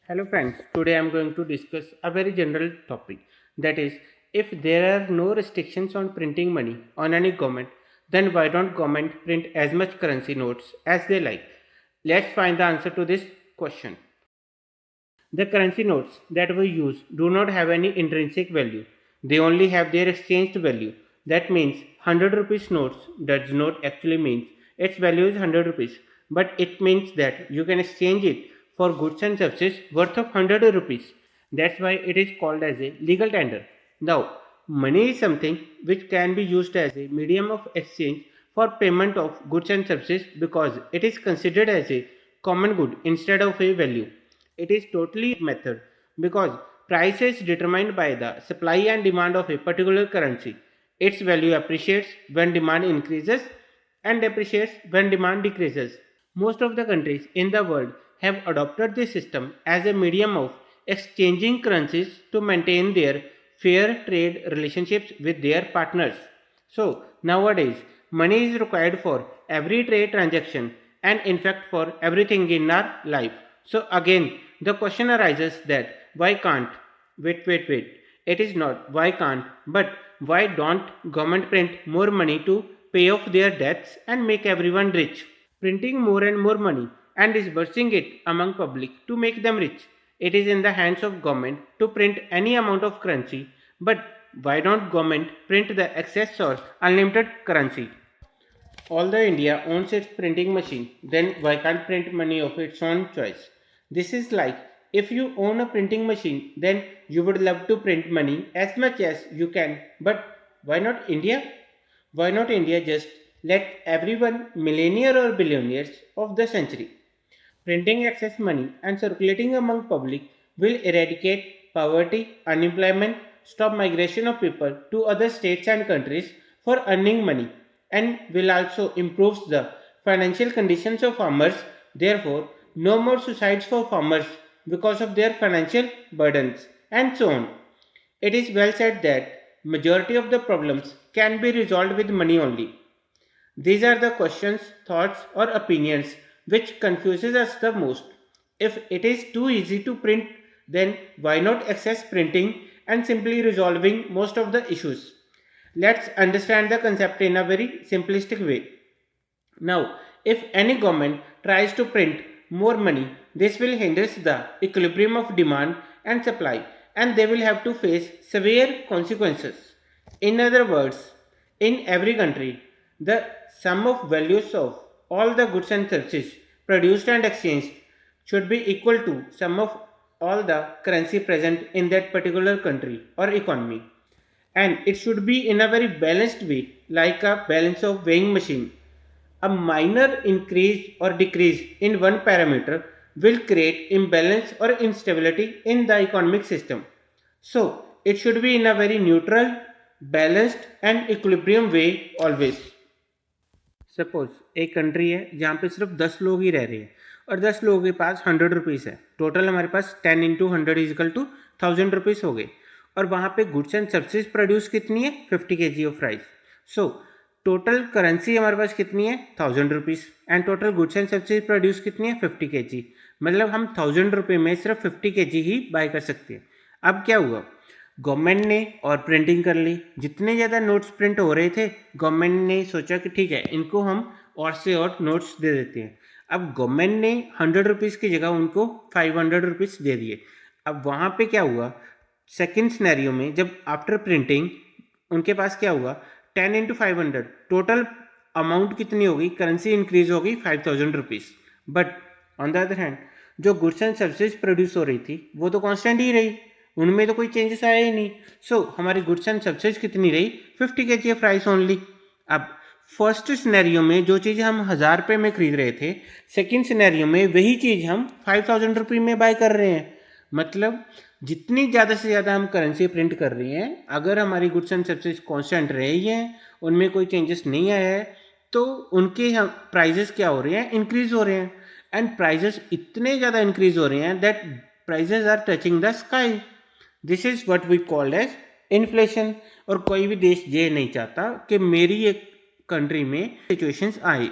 Hello friends, today I am going to discuss a very general topic, that is, if there are no restrictions on printing money on any government, then why don't government print as much currency notes as they like? Let's find the answer to this question. The currency notes that we use do not have any intrinsic value. They only have their exchanged value. That means 100 rupees notes does not actually mean its value is 100 rupees, but it means that you can exchange it for goods and services worth of 100 rupees. That's why it is called as a legal tender. Now, money is something which can be used as a medium of exchange for payment of goods and services because it is considered as a common good instead of a value. It is totally method because price is determined by the supply and demand of a particular currency. Its value appreciates when demand increases and depreciates when demand decreases. Most of the countries in the world have adopted this system as a medium of exchanging currencies to maintain their fair trade relationships with their partners. So, nowadays, money is required for every trade transaction and in fact for everything in our life. So, again, the question arises that why can't? Wait. It is not why can't, but why don't government print more money to pay off their debts and make everyone rich? Printing more and more money and disbursing it among public to make them rich. It is in the hands of government to print any amount of currency, but why don't government print the excess or unlimited currency? Although India owns its printing machine, then why can't print money of its own choice? This is like if you own a printing machine, then you would love to print money as much as you can, but why not India? Why not India just let everyone millionaire or billionaires of the century? Printing excess money and circulating among public will eradicate poverty, unemployment, stop migration of people to other states and countries for earning money, and will also improve the financial conditions of farmers. Therefore, no more suicides for farmers because of their financial burdens, and so on. It is well said that majority of the problems can be resolved with money only. These are the questions, thoughts or opinions which confuses us the most. If it is too easy to print, then why not excess printing and simply resolving most of the issues? Let's understand the concept in a very simplistic way. Now, if any government tries to print more money, this will hinder the equilibrium of demand and supply, and they will have to face severe consequences. In other words, in every country, the sum of values of all the goods and services produced and exchanged should be equal to sum of all the currency present in that particular country or economy, and it should be in a very balanced way, like a balance of weighing machine. A minor increase or decrease in one parameter will create imbalance or instability in the economic system. So it should be in a very neutral, balanced and equilibrium way always. Suppose एक country है जहाँ पे सिर्फ 10 लोग ही रह रहे हैं और 10 लोगों के पास 100 रुपीज़ है, टोटल हमारे पास 10 इंटू 100 इजिकल टू 1000 रुपीज़ हो गए, और वहाँ पे गुड्स एंड सर्विसेज प्रोड्यूस कितनी है 50 kg of rice. So total currency हमारे पास कितनी है 1000 rupees and total goods and services produce कितनी है 50 kg. मतलब हम 1000 रुपये में सिर्फ 50 kg ही बाय कर सकते हैं. अब क्या हुआ, गवर्नमेंट ने और प्रिंटिंग कर ली. जितने ज़्यादा नोट्स प्रिंट हो रहे थे, गवर्नमेंट ने सोचा कि ठीक है इनको हम और से और नोट्स दे देते हैं. अब गवर्नमेंट ने 100 रुपीज़ की जगह उनको 500 रुपीज़ दे दिए. अब वहाँ पे क्या हुआ, सेकेंड सिनेरियो में जब आफ्टर प्रिंटिंग उनके पास क्या हुआ, 10 इंटू 500 टोटल अमाउंट कितनी होगी, करेंसी इंक्रीज होगी 5000 rupees. But on the other hand जो गुड्स एंड सर्विसेज प्रोड्यूस हो रही थी वो तो कांस्टेंट ही रही, उनमें तो कोई चेंजेस आया ही नहीं. सो हमारी गुड्स एंड सर्विसेज कितनी रही 50 kg ऑफ राइस ओनली. अब फर्स्ट सिनेरियो में जो चीज़ हम 1000 रुपये में खरीद रहे थे, सेकंड सिनेरियो में वही चीज़ हम 5000 रुपये में बाय कर रहे हैं. मतलब जितनी ज़्यादा से ज़्यादा हम करेंसी प्रिंट कर रहे हैं, अगर हमारी गुड्स एंड सर्विसेज कॉन्स्टेंट रहे ही हैं, उनमें कोई चेंजेस नहीं आया है, तो उनके प्राइजेस क्या हो रहे हैं, इंक्रीज हो रहे हैं. एंड प्राइजेस इतने ज़्यादा इंक्रीज हो रहे हैं that prices are touching the sky. This is what we called as inflation. और कोई भी देश ये नहीं चाहता कि मेरी एक कंट्री में सिचुएशंस आए.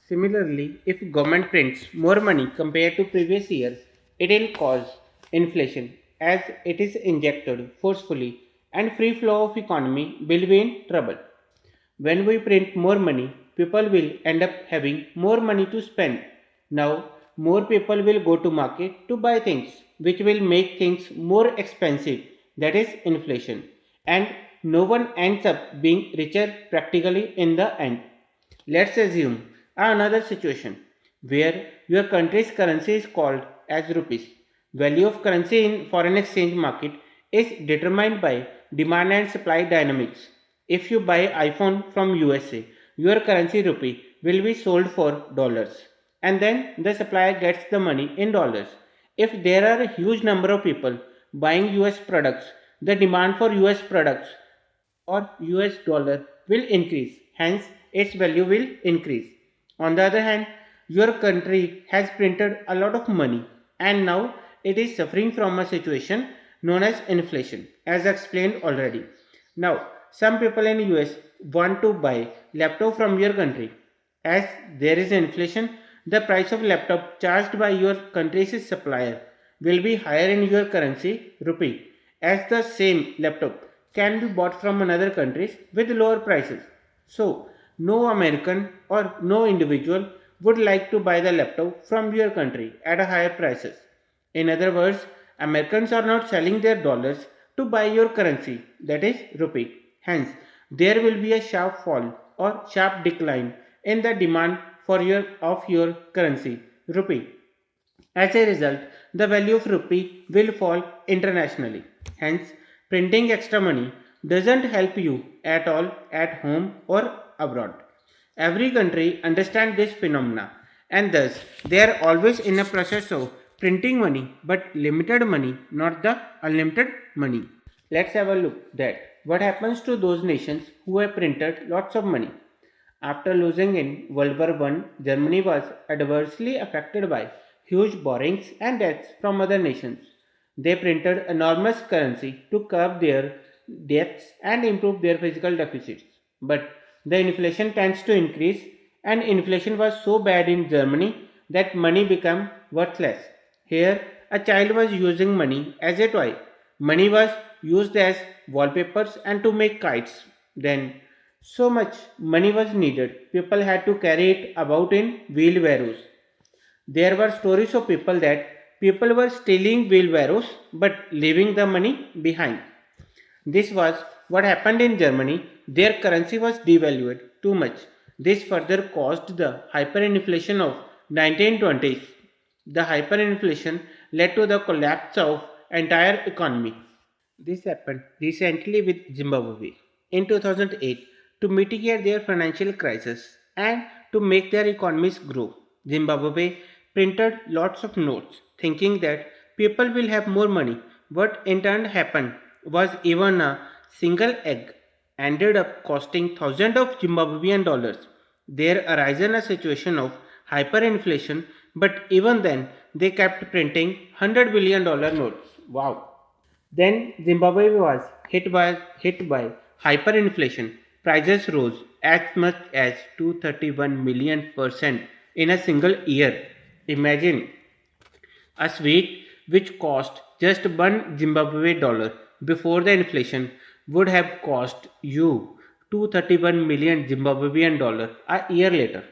Similarly, if government prints more money compared to previous year, It will cause inflation as it is injected forcefully and free flow of economy will be in trouble. When we print more money, people will end up having more money to spend. Now, more people will go to market to buy things, which will make things more expensive, that is inflation. And no one ends up being richer practically in the end. Let's assume another situation where your country's currency is called as rupees. Value of currency in foreign exchange market is determined by demand and supply dynamics. If you buy iPhone from USA, your currency rupee will be sold for dollars and then the supplier gets the money in dollars. If there are a huge number of people buying US products, the demand for US products or US dollar will increase, hence its value will increase. On the other hand, your country has printed a lot of money and now it is suffering from a situation known as inflation, as explained already. Now, some people in US want to buy laptop from your country. As there is inflation, the price of laptop charged by your country's supplier will be higher in your currency, rupee, as the same laptop can be bought from another countries with lower prices. So, no American or no individual would like to buy the laptop from your country at a higher prices. In other words, Americans are not selling their dollars to buy your currency, that is rupee. Hence, there will be a sharp fall or sharp decline in the demand for your currency, rupee. As a result, the value of rupee will fall internationally. Hence, printing extra money doesn't help you at all at home or abroad. Every country understands this phenomena and thus they are always in a process of printing money but limited money, not the unlimited money. Let's have a look at what happens to those nations who have printed lots of money. After losing in World War I, Germany was adversely affected by huge borrowings and debts from other nations. They printed enormous currency to curb their debts and improve their physical deficits. But the inflation tends to increase, and inflation was so bad in Germany that money became worthless. Here, a child was using money as a toy. Money was used as wallpapers and to make kites. Then, so much money was needed, people had to carry it about in wheelbarrows. There were stories of people were stealing wheelbarrows but leaving the money behind. This was what happened in Germany. Their currency was devalued too much. This further caused the hyperinflation of 1920s. The hyperinflation led to the collapse of entire economy. This happened recently with Zimbabwe in 2008 to mitigate their financial crisis and to make their economies grow. Zimbabwe printed lots of notes thinking that people will have more money. What in turn happened was even a single egg ended up costing thousands of Zimbabwean dollars. There arisen a situation of hyperinflation, but even then they kept printing $100 billion notes. Wow. Then Zimbabwe was hit by hyperinflation. Prices rose as much as 231 million% in a single year. Imagine a sweet which cost just one Zimbabwe dollar before the inflation would have cost you 231 million Zimbabwean dollar a year later.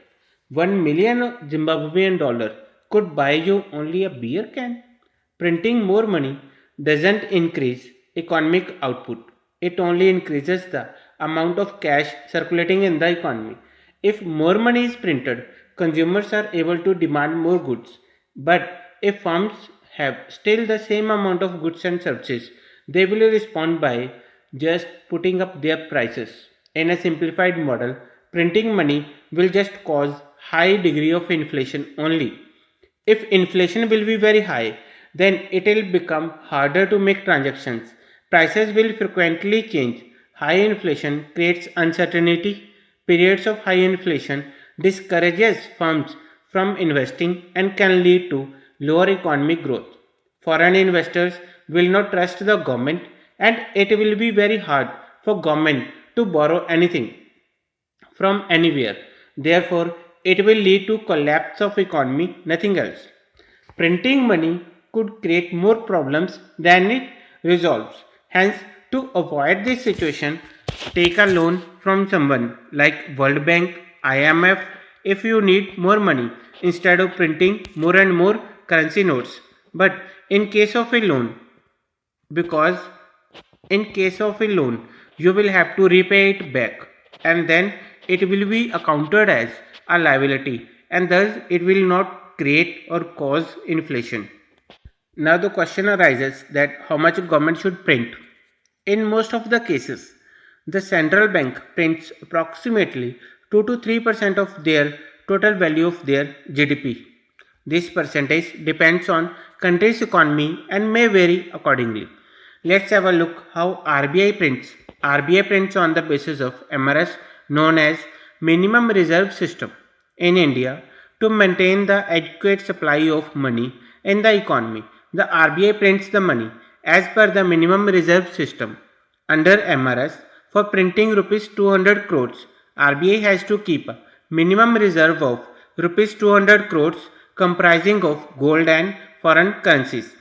1 million Zimbabwean dollar could buy you only a beer can. Printing more money doesn't increase economic output. It only increases the amount of cash circulating in the economy. If more money is printed, consumers are able to demand more goods. But if firms have still the same amount of goods and services, they will respond by just putting up their prices. In a simplified model, printing money will just cause high degree of inflation only. If inflation will be very high, then it will become harder to make transactions. Prices will frequently change. High inflation creates uncertainty. Periods of high inflation discourages firms from investing and can lead to lower economic growth. Foreign investors will not trust the government and it will be very hard for government to borrow anything from anywhere. Therefore, it will lead to collapse of economy, nothing else. Printing money could create more problems than it resolves. Hence, to avoid this situation, take a loan from someone like World Bank, IMF if you need more money instead of printing more and more currency notes. But in case of a loan, because in case of a loan you will have to repay it back, and then it will be accounted as a liability, and thus it will not create or cause inflation. Now the question arises that how much government should print. In most of the cases, the central bank prints approximately 2 to 3% of their total value of their GDP. This percentage depends on country's economy and may vary accordingly. Let's have a look how RBI prints. RBI prints on the basis of MRS, known as minimum reserve system in India, to maintain the adequate supply of money in the economy. The RBI prints the money as per the minimum reserve system. Under MRS, for printing rupees 200 crores, RBI has to keep a minimum reserve of rupees 200 crores comprising of gold and foreign currencies.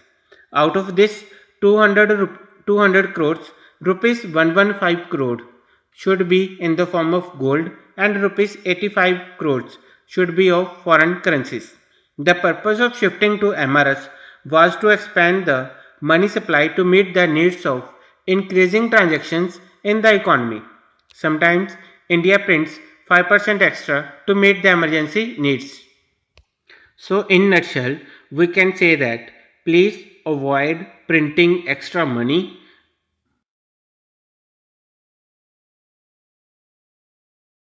Out of this 200 crores, rupees 115 crore should be in the form of gold and rupees 85 crores should be of foreign currencies. The purpose of shifting to MRS was to expand the money supply to meet the needs of increasing transactions in the economy. Sometimes India prints 5% extra to meet the emergency needs. So in nutshell, we can say that please avoid printing extra money